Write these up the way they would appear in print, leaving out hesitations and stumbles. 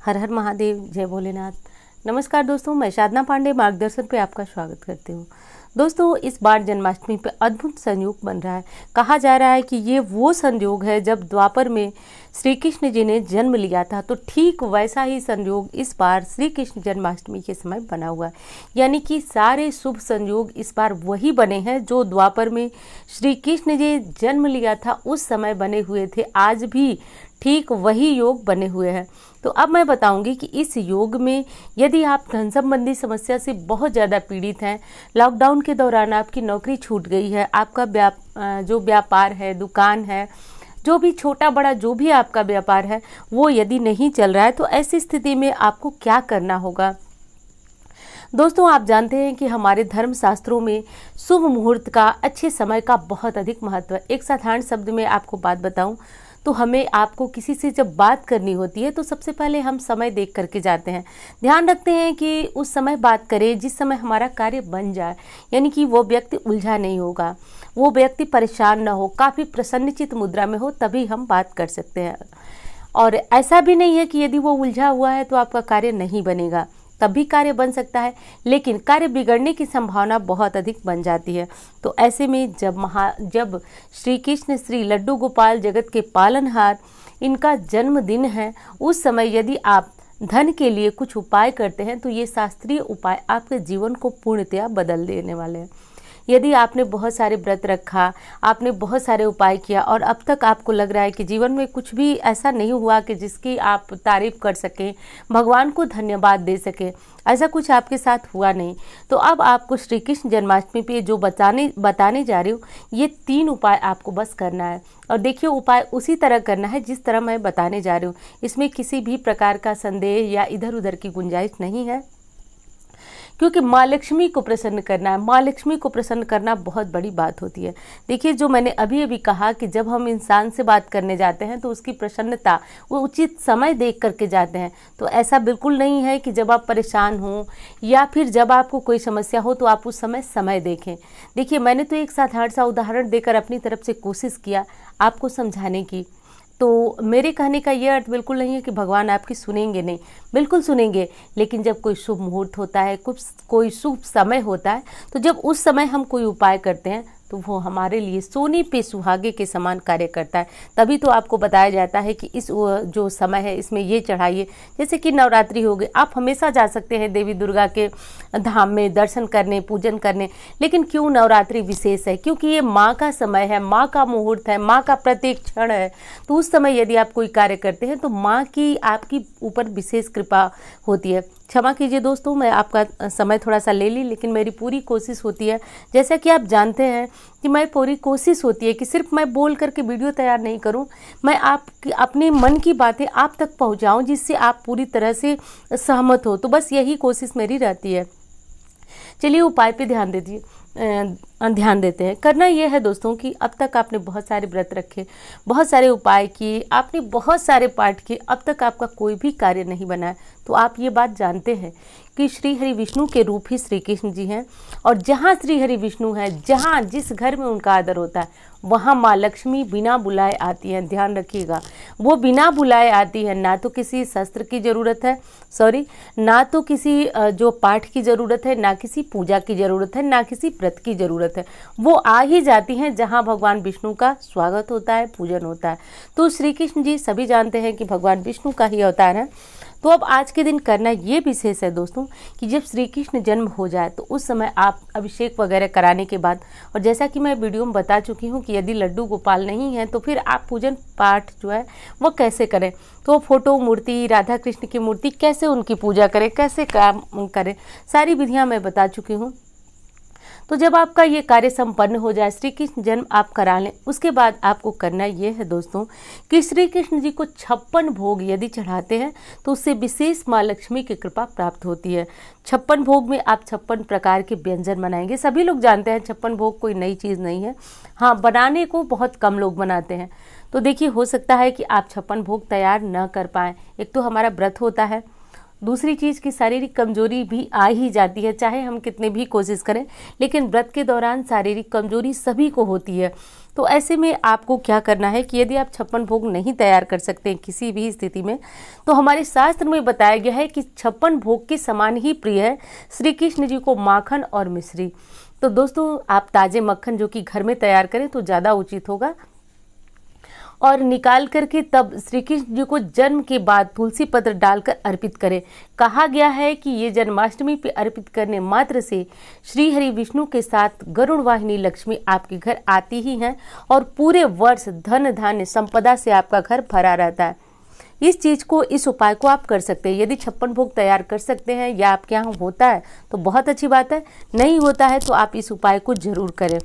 हर हर महादेव, जय भोलेनाथ। नमस्कार दोस्तों, मैं साधना पांडे मार्गदर्शन पे आपका स्वागत करती हूँ। दोस्तों, इस बार जन्माष्टमी पे अद्भुत संयोग बन रहा है। कहा जा रहा है कि ये वो संयोग है जब द्वापर में श्री कृष्ण जी ने जन्म लिया था, तो ठीक वैसा ही संयोग इस बार श्री कृष्ण जन्माष्टमी के समय बना हुआ है। यानी कि सारे शुभ संयोग इस बार वही बने हैं जो द्वापर में श्री कृष्ण जी जन्म लिया था उस समय बने हुए थे। आज भी ठीक वही योग बने हुए हैं। तो अब मैं बताऊंगी कि इस योग में यदि आप धन संबंधी समस्या से बहुत ज़्यादा पीड़ित हैं, लॉकडाउन के दौरान आपकी नौकरी छूट गई है, आपका जो व्यापार है, दुकान है, जो भी छोटा बड़ा जो भी आपका व्यापार है वो यदि नहीं चल रहा है, तो ऐसी स्थिति में आपको क्या करना होगा। दोस्तों, आप जानते हैं कि हमारे धर्म शास्त्रों में शुभ मुहूर्त का, अच्छे समय का बहुत अधिक महत्व है। एक साधारण शब्द में आपको बात बताऊं तो हमें आपको किसी से जब बात करनी होती है तो सबसे पहले हम समय देख करके जाते हैं। ध्यान रखते हैं कि उस समय बात करें जिस समय हमारा कार्य बन जाए, यानी कि वो व्यक्ति उलझा नहीं होगा, वो व्यक्ति परेशान ना हो, काफ़ी प्रसन्नचित मुद्रा में हो, तभी हम बात कर सकते हैं। और ऐसा भी नहीं है कि यदि वो उलझा हुआ है तो आपका कार्य नहीं बनेगा, तब भी कार्य बन सकता है, लेकिन कार्य बिगड़ने की संभावना बहुत अधिक बन जाती है। तो ऐसे में जब श्री कृष्ण श्री लड्डू गोपाल जगत के पालनहार इनका जन्मदिन है, उस समय यदि आप धन के लिए कुछ उपाय करते हैं तो ये शास्त्रीय उपाय आपके जीवन को पूर्णतया बदल देने वाले हैं। यदि आपने बहुत सारे व्रत रखा, आपने बहुत सारे उपाय किया और अब तक आपको लग रहा है कि जीवन में कुछ भी ऐसा नहीं हुआ कि जिसकी आप तारीफ कर सकें, भगवान को धन्यवाद दे सकें, ऐसा कुछ आपके साथ हुआ नहीं, तो अब आपको श्री कृष्ण जन्माष्टमी पे जो बताने जा रही हूँ, ये 3 उपाय आपको बस करना है। और देखिए, उपाय उसी तरह करना है जिस तरह मैं बताने जा रही हूँ। इसमें किसी भी प्रकार का संदेह या इधर उधर की गुंजाइश नहीं है, क्योंकि माँ लक्ष्मी को प्रसन्न करना है। माँ लक्ष्मी को प्रसन्न करना बहुत बड़ी बात होती है। देखिए, जो मैंने अभी अभी कहा कि जब हम इंसान से बात करने जाते हैं तो उसकी प्रसन्नता, वो उचित समय देख करके जाते हैं। तो ऐसा बिल्कुल नहीं है कि जब आप परेशान हों या फिर जब आपको कोई समस्या हो तो आप उस समय देखें। देखिए, मैंने तो एक साधारण सा उदाहरण देकर अपनी तरफ से कोशिश किया आपको समझाने की। तो मेरे कहने का ये अर्थ बिल्कुल नहीं है कि भगवान आपकी सुनेंगे नहीं, बिल्कुल सुनेंगे। लेकिन जब कोई शुभ मुहूर्त होता है, कोई शुभ समय होता है, तो जब उस समय हम कोई उपाय करते हैं तो वो हमारे लिए सोने पे सुहागे के समान कार्य करता है। तभी तो आपको बताया जाता है कि इस जो समय है इसमें ये चढ़ाइए। जैसे कि नवरात्रि हो गई, आप हमेशा जा सकते हैं देवी दुर्गा के धाम में दर्शन करने, पूजन करने, लेकिन क्यों नवरात्रि विशेष है? क्योंकि ये माँ का समय है, माँ का मुहूर्त है, माँ का प्रत्येक क्षण है। तो उस समय यदि आप कोई कार्य करते हैं तो माँ की आपकी ऊपर विशेष कृपा होती है। क्षमा कीजिए दोस्तों, मैं आपका समय थोड़ा सा ले ली, लेकिन मेरी पूरी कोशिश होती है, जैसा कि आप जानते हैं कि मैं पूरी कोशिश होती है कि सिर्फ मैं बोल करके वीडियो तैयार नहीं करूं, मैं आपकी अपने मन की बातें आप तक पहुंचाऊं जिससे आप पूरी तरह से सहमत हो। तो बस यही कोशिश मेरी रहती है। चलिए, उपाय पे ध्यान देते हैं। करना यह है दोस्तों कि अब तक आपने बहुत सारे व्रत रखे, बहुत सारे उपाय किए, आपने बहुत सारे पाठ किए, अब तक आपका कोई भी कार्य नहीं बना है, तो आप ये बात जानते हैं कि श्री हरि विष्णु के रूप ही श्री कृष्ण जी हैं। और जहाँ श्री हरि विष्णु है, जहाँ जिस घर में उनका आदर होता है, वहाँ माँ लक्ष्मी बिना बुलाए आती हैं। ध्यान रखिएगा, वो बिना बुलाए आती है। ना तो किसी शस्त्र की ज़रूरत है, ना तो किसी जो पाठ की ज़रूरत है, ना किसी पूजा की ज़रूरत है, ना किसी व्रत की ज़रूरत है। वो आ ही जाती हैं जहाँ भगवान विष्णु का स्वागत होता है, पूजन होता है। तो श्री कृष्ण जी सभी जानते हैं कि भगवान विष्णु का ही अवतार है। तो अब आज के दिन करना ये विशेष है दोस्तों कि जब श्री कृष्ण जन्म हो जाए तो उस समय आप अभिषेक वगैरह कराने के बाद, और जैसा कि मैं वीडियो में बता चुकी हूँ कि यदि लड्डू गोपाल नहीं है तो फिर आप पूजन पाठ जो है वो कैसे करें, तो फोटो मूर्ति, राधा कृष्ण की मूर्ति, कैसे उनकी पूजा करें, कैसे काम करें, सारी विधियाँ मैं बता चुकी हूँ। तो जब आपका ये कार्य संपन्न हो जाए, श्री कृष्ण जन्म आप करा लें, उसके बाद आपको करना ये है दोस्तों कि श्री कृष्ण जी को 56 भोग यदि चढ़ाते हैं तो उससे विशेष माँ लक्ष्मी की कृपा प्राप्त होती है। 56 भोग में आप 56 प्रकार के व्यंजन बनाएंगे। सभी लोग जानते हैं 56 भोग कोई नई चीज़ नहीं है, हाँ, बनाने को बहुत कम लोग बनाते हैं। तो देखिए, हो सकता है कि आप 56 भोग तैयार न कर पाएँ। एक तो हमारा व्रत होता है, दूसरी चीज़ की शारीरिक कमजोरी भी आ ही जाती है, चाहे हम कितने भी कोशिश करें, लेकिन व्रत के दौरान शारीरिक कमजोरी सभी को होती है। तो ऐसे में आपको क्या करना है कि यदि आप 56 भोग नहीं तैयार कर सकते हैं किसी भी स्थिति में, तो हमारे शास्त्र में बताया गया है कि 56 भोग के समान ही प्रिय है श्री कृष्ण जी को माखन और मिश्री। तो दोस्तों, आप ताजे मक्खन जो कि घर में तैयार करें तो ज़्यादा उचित होगा, और निकाल करके तब श्री कृष्ण जी को जन्म के बाद तुलसी पत्र डालकर अर्पित करें। कहा गया है कि ये जन्माष्टमी पे अर्पित करने मात्र से श्री हरि विष्णु के साथ गरुड़ वाहिनी लक्ष्मी आपके घर आती ही हैं और पूरे वर्ष धन धान्य संपदा से आपका घर भरा रहता है। इस चीज़ को, इस उपाय को आप कर सकते हैं। यदि 56 भोग तैयार कर सकते हैं या आपके यहाँ होता है तो बहुत अच्छी बात है, नहीं होता है तो आप इस उपाय को जरूर करें।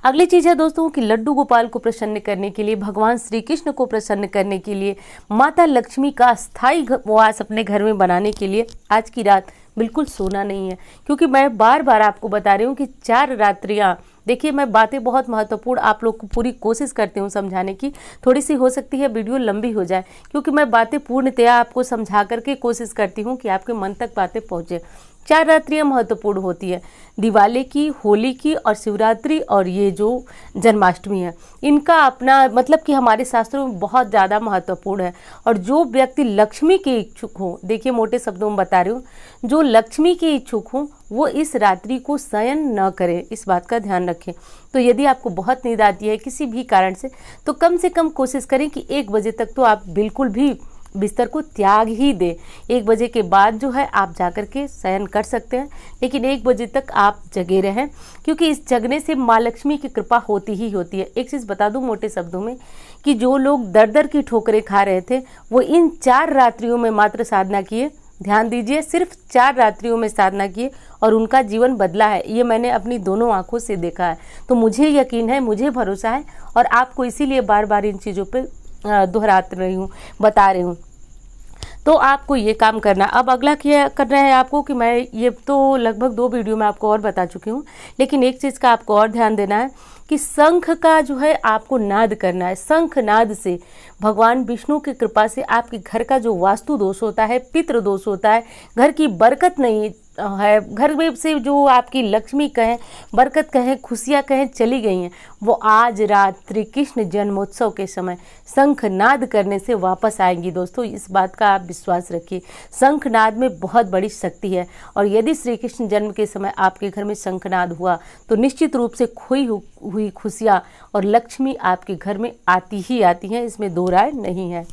अगली चीज़ है दोस्तों कि लड्डू गोपाल को प्रसन्न करने के लिए, भगवान श्री कृष्ण को प्रसन्न करने के लिए, माता लक्ष्मी का स्थायी वास अपने घर में बनाने के लिए आज की रात बिल्कुल सोना नहीं है। क्योंकि मैं बार बार आपको बता रही हूँ कि 4 रात्रियाँ, देखिए मैं बातें बहुत महत्वपूर्ण आप लोग को पूरी कोशिश करती हूँ समझाने की, थोड़ी सी हो सकती है वीडियो लंबी हो जाए, क्योंकि मैं बातें पूर्णतया आपको समझा करके कोशिश करती हूँ कि आपके मन तक बातें पहुँचे। 4 रात्रियाँ महत्वपूर्ण होती है, दिवाली की, होली की और शिवरात्रि, और ये जो जन्माष्टमी है, इनका अपना मतलब कि हमारे शास्त्रों में बहुत ज़्यादा महत्वपूर्ण है। और जो व्यक्ति लक्ष्मी के इच्छुक हो, देखिए मोटे शब्दों में बता रही हूँ, जो लक्ष्मी के इच्छुक हो वो इस रात्रि को शयन न करे, इस बात का ध्यान रखें। तो यदि आपको बहुत नींद आती है किसी भी कारण से, तो कम से कम कोशिश करें कि 1 बजे तक तो आप बिल्कुल भी बिस्तर को त्याग ही दे। 1 बजे के बाद जो है आप जाकर के शयन कर सकते हैं, लेकिन 1 बजे तक आप जगे रहें, क्योंकि इस जगने से माँ लक्ष्मी की कृपा होती ही होती है। एक चीज़ बता दूं मोटे शब्दों में कि जो लोग दर दर की ठोकरें खा रहे थे वो इन 4 रात्रियों में मात्र साधना किए, ध्यान दीजिए, सिर्फ 4 रात्रियों में साधना किए और उनका जीवन बदला है। ये मैंने अपनी दोनों आंखों से देखा है, तो मुझे यकीन है, मुझे भरोसा है, और आपको इसीलिए बार बार इन चीज़ों पे दोहरा रही हूँ, बता रही हूँ। तो आपको ये काम करना। अब अगला क्या करना है आपको कि मैं ये तो लगभग 2 वीडियो में आपको और बता चुकी हूँ, लेकिन एक चीज़ का आपको और ध्यान देना है कि शंख का जो है आपको नाद करना है। शंख नाद से भगवान विष्णु की कृपा से आपके घर का जो वास्तु दोष होता है, पितृ दोष होता है, घर की बरकत नहीं है, घर में से जो आपकी लक्ष्मी कहें, बरकत कहें, खुशियाँ कहें चली गई हैं, वो आज रात श्री कृष्ण जन्मोत्सव के समय शंखनाद करने से वापस आएंगी। दोस्तों, इस बात का आप विश्वास रखिए, शंखनाद में बहुत बड़ी शक्ति है, और यदि श्री कृष्ण जन्म के समय आपके घर में शंखनाद हुआ तो निश्चित रूप से खोई हुई खुशियाँ और लक्ष्मी आपके घर में आती ही आती हैं, इसमें 2 राय नहीं है।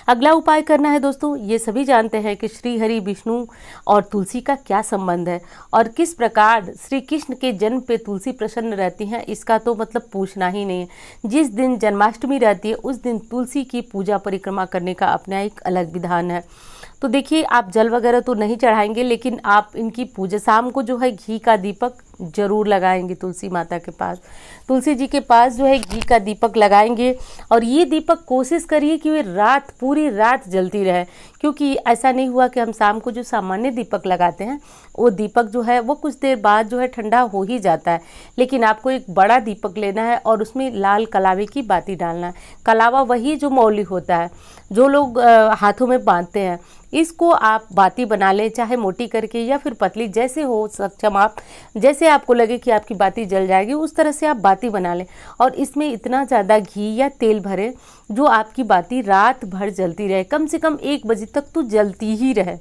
अगला उपाय करना है दोस्तों, ये सभी जानते हैं कि श्री हरि विष्णु और तुलसी का क्या संबंध है और किस प्रकार श्री कृष्ण के जन्म पे तुलसी प्रसन्न रहती हैं, इसका तो मतलब पूछना ही नहीं है। जिस दिन जन्माष्टमी रहती है उस दिन तुलसी की पूजा परिक्रमा करने का अपना एक अलग विधान है। तो देखिए, आप जल वगैरह तो नहीं चढ़ाएंगे, लेकिन आप इनकी पूजा, शाम को जो है घी का दीपक जरूर लगाएंगे तुलसी माता के पास, तुलसी जी के पास जो है घी का दीपक लगाएंगे। और ये दीपक कोशिश करिए कि वे रात, पूरी रात जलती रहे, क्योंकि ऐसा नहीं हुआ कि हम शाम को जो सामान्य दीपक लगाते हैं वो दीपक जो है वो कुछ देर बाद जो है ठंडा हो ही जाता है, लेकिन आपको एक बड़ा दीपक लेना है और उसमें लाल कलावे की बाती डालना है। कलावा वही जो मौली होता है, जो लोग हाथों में बांधते हैं, इसको आप बाती बना लें, चाहे मोटी करके या फिर पतली, जैसे हो सक्षम आप, जैसे आपको लगे कि आपकी बाती जल जाएगी उस तरह से आप बाती बना लें। और इसमें इतना ज़्यादा घी या तेल भरें जो आपकी बाती रात भर जलती रहे, कम से कम 1 बजे तक तो जलती ही रहे।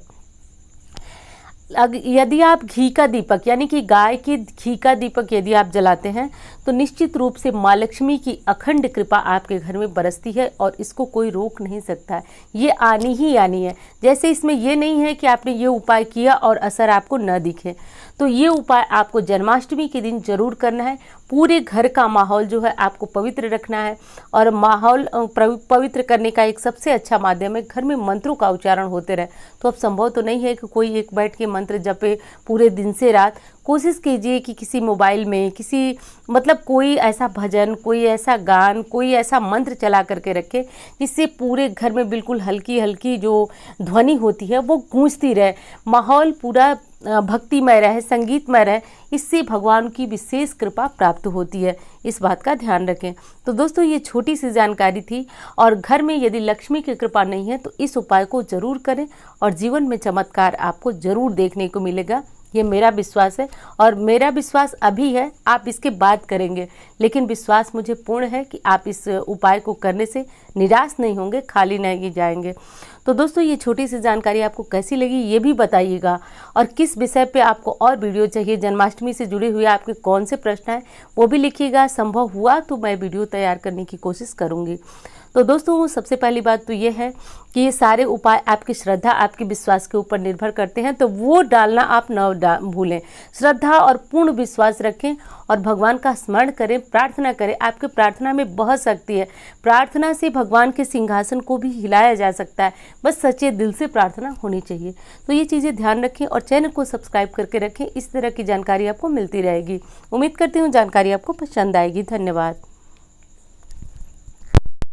यदि आप घी का दीपक, यानी कि गाय के घी का दीपक यदि आप जलाते हैं तो निश्चित रूप से माँ लक्ष्मी की अखंड कृपा आपके घर में बरसती है और इसको कोई रोक नहीं सकता है, ये आनी ही आनी है। जैसे इसमें ये नहीं है कि आपने ये उपाय किया और असर आपको न दिखे, तो ये उपाय आपको जन्माष्टमी के दिन जरूर करना है। पूरे घर का माहौल जो है आपको पवित्र रखना है, और माहौल पवित्र करने का एक सबसे अच्छा माध्यम है घर में मंत्रों का उच्चारण होते रहे। तो अब संभव तो नहीं है कि कोई एक बैठ के मंत्र जपे पूरे दिन से रात, कोशिश कीजिए कि किसी मोबाइल में किसी मतलब कोई ऐसा भजन, कोई ऐसा गान, कोई ऐसा मंत्र चला करके रखें जिससे पूरे घर में बिल्कुल हल्की हल्की जो ध्वनि होती है वो गूंजती रहे, माहौल पूरा भक्तिमय रहे, संगीतमय रहे। इससे भगवान की विशेष कृपा प्राप्त होती है, इस बात का ध्यान रखें। तो दोस्तों ये छोटी सी जानकारी थी, और घर में यदि लक्ष्मी की कृपा नहीं है तो इस उपाय को जरूर करें और जीवन में चमत्कार आपको जरूर देखने को मिलेगा। ये मेरा विश्वास है, और मेरा विश्वास अभी है, आप इसके बाद करेंगे, लेकिन विश्वास मुझे पूर्ण है कि आप इस उपाय को करने से निराश नहीं होंगे, खाली नहीं जाएंगे। तो दोस्तों ये छोटी सी जानकारी आपको कैसी लगी ये भी बताइएगा, और किस विषय पे आपको और वीडियो चाहिए, जन्माष्टमी से जुड़े हुए आपके कौन से प्रश्न हैं वो भी लिखिएगा। संभव हुआ तो मैं वीडियो तैयार करने की कोशिश करूँगी। तो दोस्तों सबसे पहली बात तो ये है कि ये सारे उपाय आपकी श्रद्धा, आपके विश्वास के ऊपर निर्भर करते हैं, तो वो डालना आप न भूलें। श्रद्धा और पूर्ण विश्वास रखें और भगवान का स्मरण करें, प्रार्थना करें। आपके प्रार्थना में बहुत शक्ति है, प्रार्थना से भगवान के सिंहासन को भी हिलाया जा सकता है, बस सच्चे दिल से प्रार्थना होनी चाहिए। तो ये चीज़ें ध्यान रखें और चैनल को सब्सक्राइब करके रखें, इस तरह की जानकारी आपको मिलती रहेगी। उम्मीद करती हूँ जानकारी आपको पसंद आएगी। धन्यवाद।